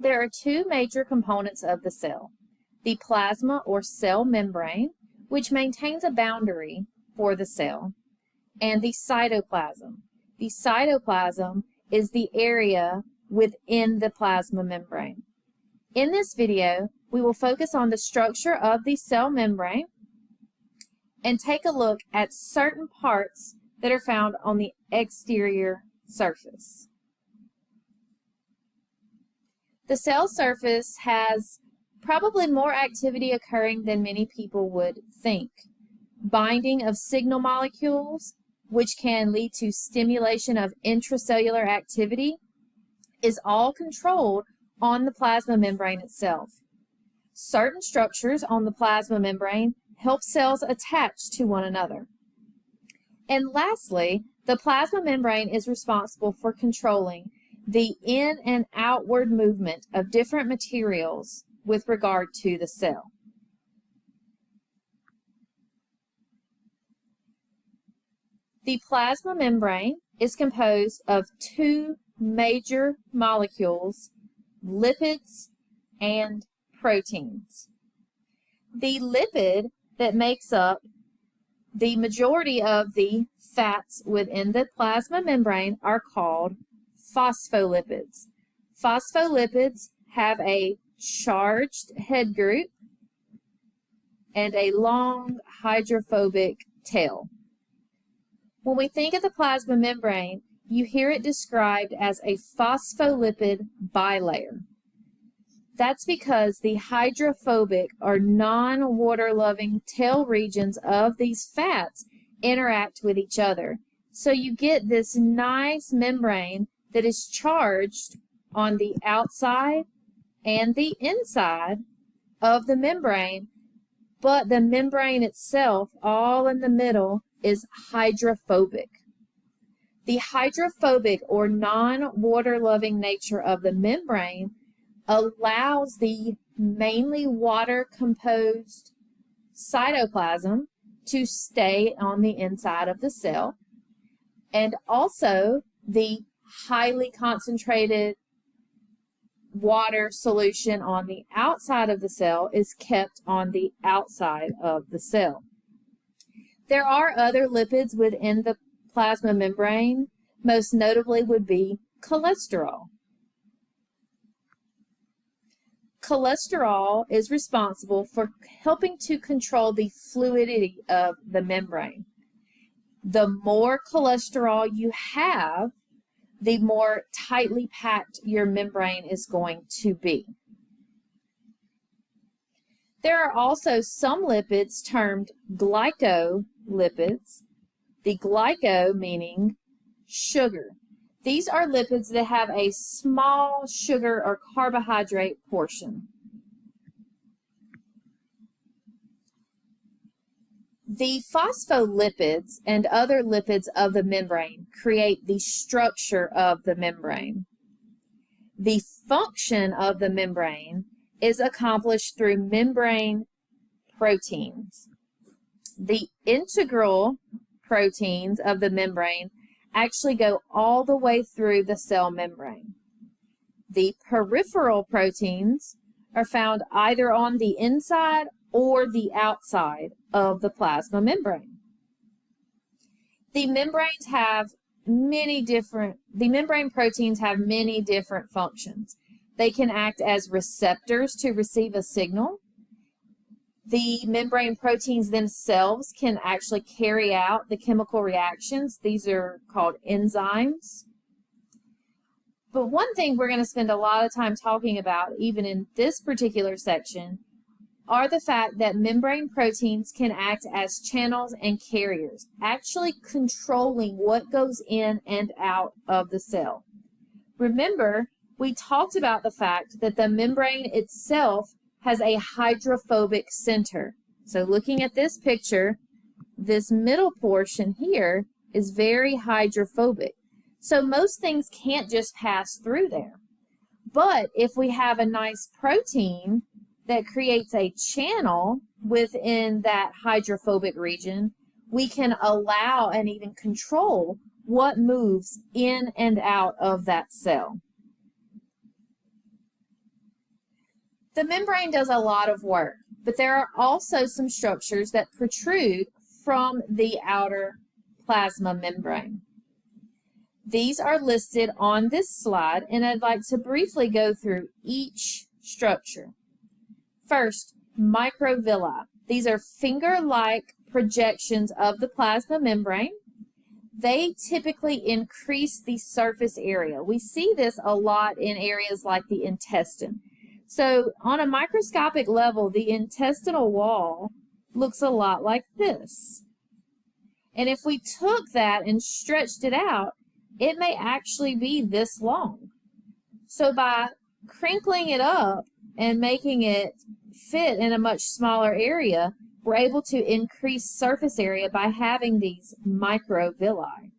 There are two major components of the cell: the plasma or cell membrane, which maintains a boundary for the cell, and the cytoplasm. The cytoplasm is the area within the plasma membrane. In this video, we will focus on the structure of the cell membrane and take a look at certain parts that are found on the exterior surface. The cell surface has probably more activity occurring than many people would think. Binding of signal molecules, which can lead to stimulation of intracellular activity, is all controlled on the plasma membrane itself. Certain structures on the plasma membrane help cells attach to one another. And lastly, the plasma membrane is responsible for controlling the in and outward movement of different materials with regard to the cell. The plasma membrane is composed of two major molecules, lipids and proteins. The lipid that makes up the majority of the fats within the plasma membrane are called phospholipids. Phospholipids have a charged head group and a long hydrophobic tail. When we think of the plasma membrane, you hear it described as a phospholipid bilayer. That's because the hydrophobic or non-water-loving tail regions of these fats interact with each other. So you get this nice membrane that is charged on the outside and the inside of the membrane, but the membrane itself, all in the middle, is hydrophobic. The hydrophobic or non-water-loving nature of the membrane allows the mainly water-composed cytoplasm to stay on the inside of the cell, and also the highly concentrated water solution on the outside of the cell is kept on the outside of the cell. There are other lipids within the plasma membrane. Most notably would be cholesterol. Cholesterol is responsible for helping to control the fluidity of the membrane. The more cholesterol you have, the more tightly packed your membrane is going to be. There are also some lipids termed glycolipids, the glyco meaning sugar. These are lipids that have a small sugar or carbohydrate portion. The phospholipids and other lipids of the membrane create the structure of the membrane. The function of the membrane is accomplished through membrane proteins. The integral proteins of the membrane actually go all the way through the cell membrane. The peripheral proteins are found either on the inside or the outside of the plasma membrane. The membrane proteins have many different functions. They can act as receptors to receive a signal. The membrane proteins themselves can actually carry out the chemical reactions. These are called enzymes. But one thing we're going to spend a lot of time talking about, even in this particular section, are the fact that membrane proteins can act as channels and carriers, actually controlling what goes in and out of the cell. Remember, we talked about the fact that the membrane itself has a hydrophobic center. So looking at this picture, this middle portion here is very hydrophobic. So most things can't just pass through there. But if we have a nice protein that creates a channel within that hydrophobic region, we can allow and even control what moves in and out of that cell. The membrane does a lot of work, but there are also some structures that protrude from the outer plasma membrane. These are listed on this slide, and I'd like to briefly go through each structure. First, microvilli. These are finger-like projections of the plasma membrane. They typically increase the surface area. We see this a lot in areas like the intestine. So on a microscopic level, the intestinal wall looks a lot like this. And if we took that and stretched it out, it may actually be this long. So by crinkling it up and making it fit in a much smaller area, we're able to increase surface area by having these microvilli.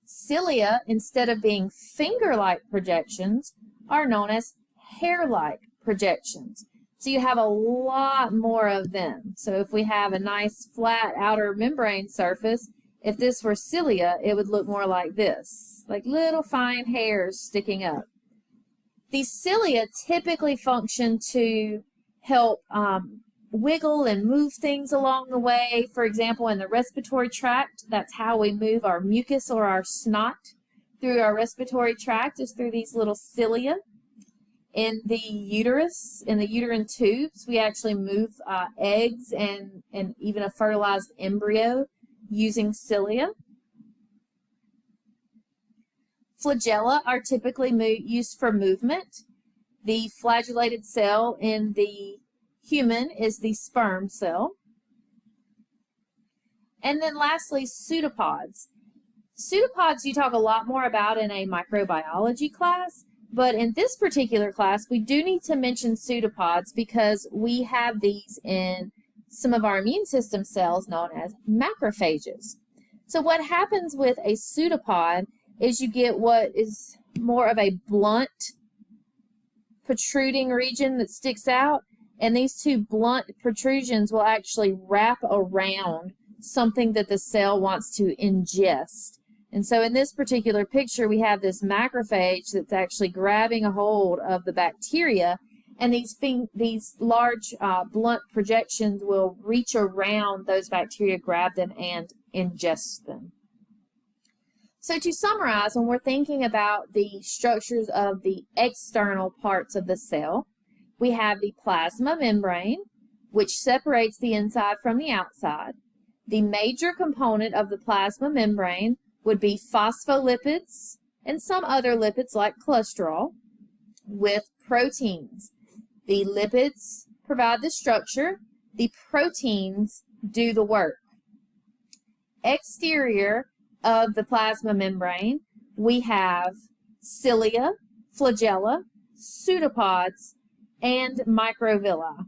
Cilia, instead of being finger-like projections, are known as hair-like projections. So you have a lot more of them. So if we have a nice flat outer membrane surface, if this were cilia, it would look more like this, like little fine hairs sticking up. These cilia typically function to help wiggle and move things along the way. For example, in the respiratory tract, that's how we move our mucus or our snot through our respiratory tract, is through these little cilia. In the uterus, in the uterine tubes, we actually move eggs and even a fertilized embryo using cilia. Flagella are typically used for movement. The flagellated cell in the human is the sperm cell. And then lastly, pseudopods. Pseudopods you talk a lot more about in a microbiology class, but in this particular class we do need to mention pseudopods because we have these in some of our immune system cells known as macrophages. So what happens with a pseudopod is you get what is more of a blunt protruding region that sticks out, and these two blunt protrusions will actually wrap around something that the cell wants to ingest. And so in this particular picture we have this macrophage that's actually grabbing a hold of the bacteria, and these large blunt projections will reach around those bacteria, grab them, and ingest them. So to summarize, when we're thinking about the structures of the external parts of the cell, we have the plasma membrane, which separates the inside from the outside. The major component of the plasma membrane would be phospholipids and some other lipids like cholesterol with proteins. The lipids provide the structure, the proteins do the work. Exterior of the plasma membrane, we have cilia, flagella, pseudopods, and microvilli.